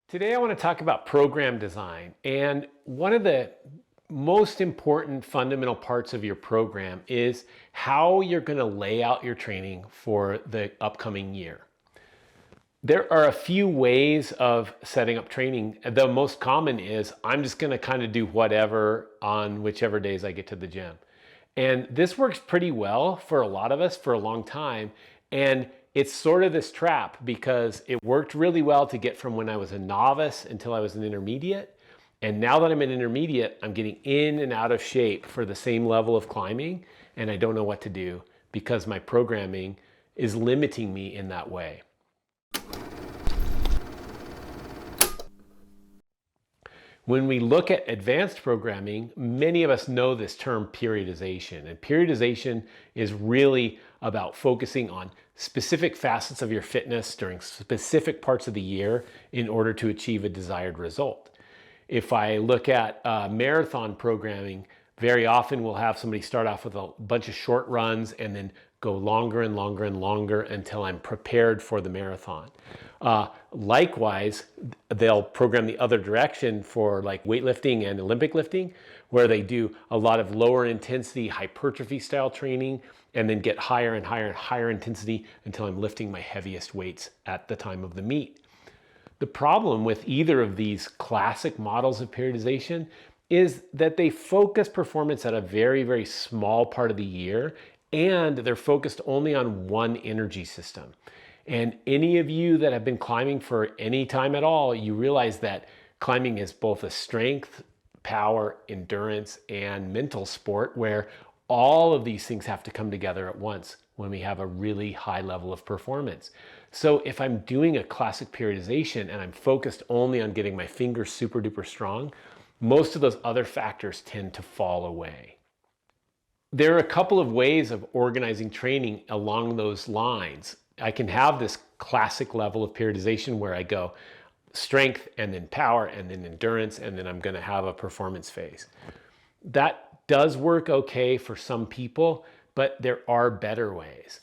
Today I want to talk about program design, and one of the most important fundamental parts of your program is how you're going to lay out your training for the upcoming year. There are a few ways of setting up training. The most common is I'm just going to kind of do whatever on whichever days I get to the gym. And this works pretty well for a lot of us for a long time. And it's sort of this trap because it worked really well to get from when I was a novice until I was an intermediate. And now that I'm an intermediate, I'm getting in and out of shape for the same level of climbing. And I don't know what to do because my programming is limiting me in that way. When we look at advanced programming, many of us know this term periodization. And periodization is really about focusing on specific facets of your fitness during specific parts of the year in order to achieve a desired result. If I look at marathon programming, very often we'll have somebody start off with a bunch of short runs and then go longer and longer and longer until I'm prepared for the marathon. Likewise, they'll program the other direction for like weightlifting and Olympic lifting, where they do a lot of lower intensity hypertrophy style training and then get higher and higher and higher intensity until I'm lifting my heaviest weights at the time of the meet. The problem with either of these classic models of periodization is that they focus performance at a very, very small part of the year, and they're focused only on one energy system. And any of you that have been climbing for any time at all, you realize that climbing is both a strength, power, endurance, and mental sport where all of these things have to come together at once when we have a really high level of performance. So if I'm doing a classic periodization and I'm focused only on getting my fingers super duper strong, most of those other factors tend to fall away. There are a couple of ways of organizing training along those lines. I can have this classic level of periodization where I go strength and then power and then endurance, and then I'm going to have a performance phase. That does work okay for some people, but there are better ways.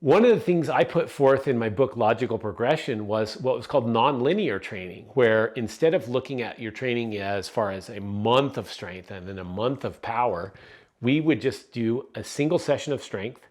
One of the things I put forth in my book, Logical Progression, was what was called nonlinear training, where instead of looking at your training as far as a month of strength and then a month of power, we would just do a single session of strength,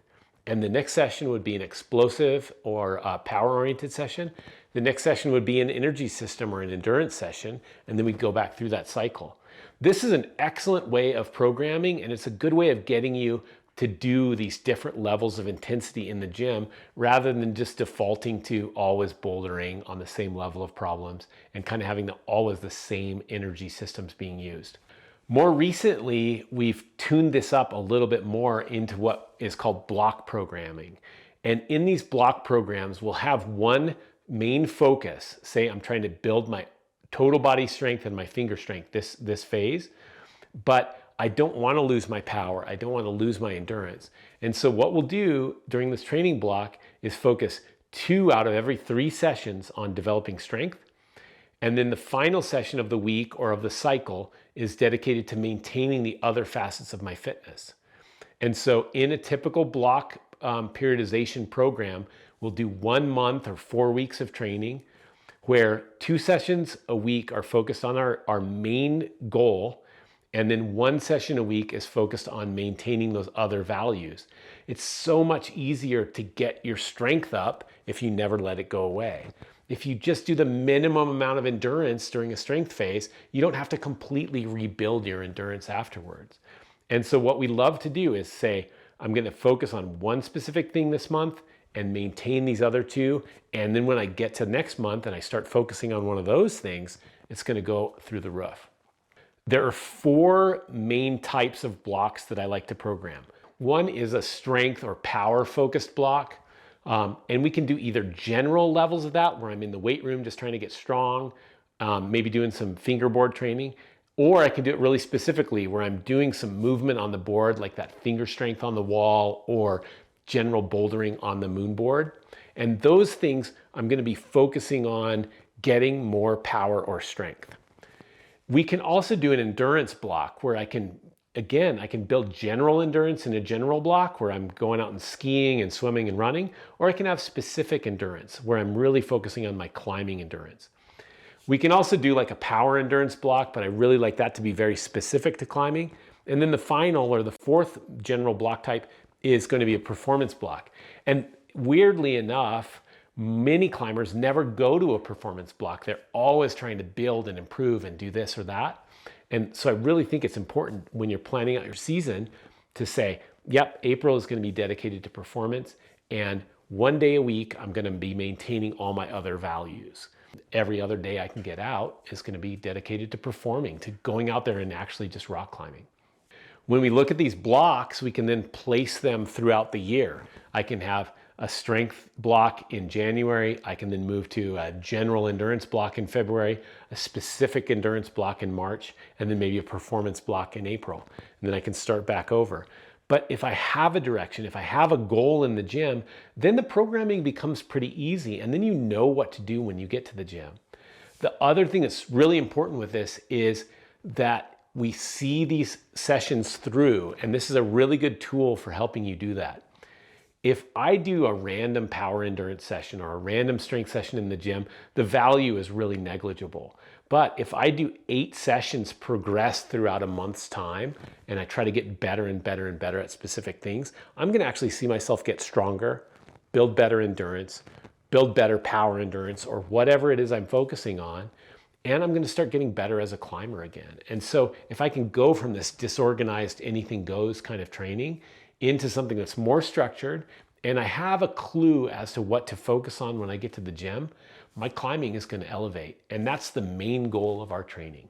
and the next session would be an explosive or power-oriented session. The next session would be an energy system or an endurance session, and then we'd go back through that cycle. This is an excellent way of programming, and it's a good way of getting you to do these different levels of intensity in the gym rather than just defaulting to always bouldering on the same level of problems and kind of having always the same energy systems being used. More recently, we've tuned this up a little bit more into what is called block programming. And in these block programs, we'll have one main focus. Say I'm trying to build my total body strength and my finger strength this phase, but I don't want to lose my power. I don't want to lose my endurance. And so what we'll do during this training block is focus 2 out of every 3 sessions on developing strength. And then the final session of the week or of the cycle is dedicated to maintaining the other facets of my fitness. And so in a typical block periodization program, we'll do 1 month or 4 weeks of training where 2 sessions a week are focused on our main goal, and then 1 session a week is focused on maintaining those other values. It's so much easier to get your strength up if you never let it go away. If you just do the minimum amount of endurance during a strength phase, you don't have to completely rebuild your endurance afterwards. And so what we love to do is say, I'm going to focus on one specific thing this month and maintain these other 2. And then when I get to next month and I start focusing on one of those things, it's going to go through the roof. There are 4 main types of blocks that I like to program. One is a strength or power focused block. And we can do either general levels of that, where I'm in the weight room just trying to get strong, maybe doing some fingerboard training, or I can do it really specifically where I'm doing some movement on the board, like that finger strength on the wall or general bouldering on the moon board. And those things, I'm going to be focusing on getting more power or strength. We can also do an endurance block where I can build general endurance in a general block where I'm going out and skiing and swimming and running, or I can have specific endurance where I'm really focusing on my climbing endurance. We can also do like a power endurance block, but I really like that to be very specific to climbing. And then the final, or the fourth general block type, is going to be a performance block. And weirdly enough, many climbers never go to a performance block. They're always trying to build and improve and do this or that. And so I really think it's important when you're planning out your season to say, yep, April is going to be dedicated to performance, and one day a week I'm going to be maintaining all my other values. Every other day I can get out is going to be dedicated to performing, to going out there and actually just rock climbing. When we look at these blocks, we can then place them throughout the year. I can have a strength block in January. I can then move to a general endurance block in February, a specific endurance block in March, and then maybe a performance block in April. And then I can start back over. But if I have a direction, if I have a goal in the gym, then the programming becomes pretty easy, and then you know what to do when you get to the gym. The other thing that's really important with this is that we see these sessions through, and this is a really good tool for helping you do that. If I do a random power endurance session or a random strength session in the gym, the value is really negligible. But if I do 8 sessions progressed throughout a month's time, and I try to get better and better and better at specific things, I'm going to actually see myself get stronger, build better endurance, build better power endurance, or whatever it is I'm focusing on. And I'm going to start getting better as a climber again. And so if I can go from this disorganized anything goes kind of training into something that's more structured, and I have a clue as to what to focus on when I get to the gym, my climbing is going to elevate. And that's the main goal of our training.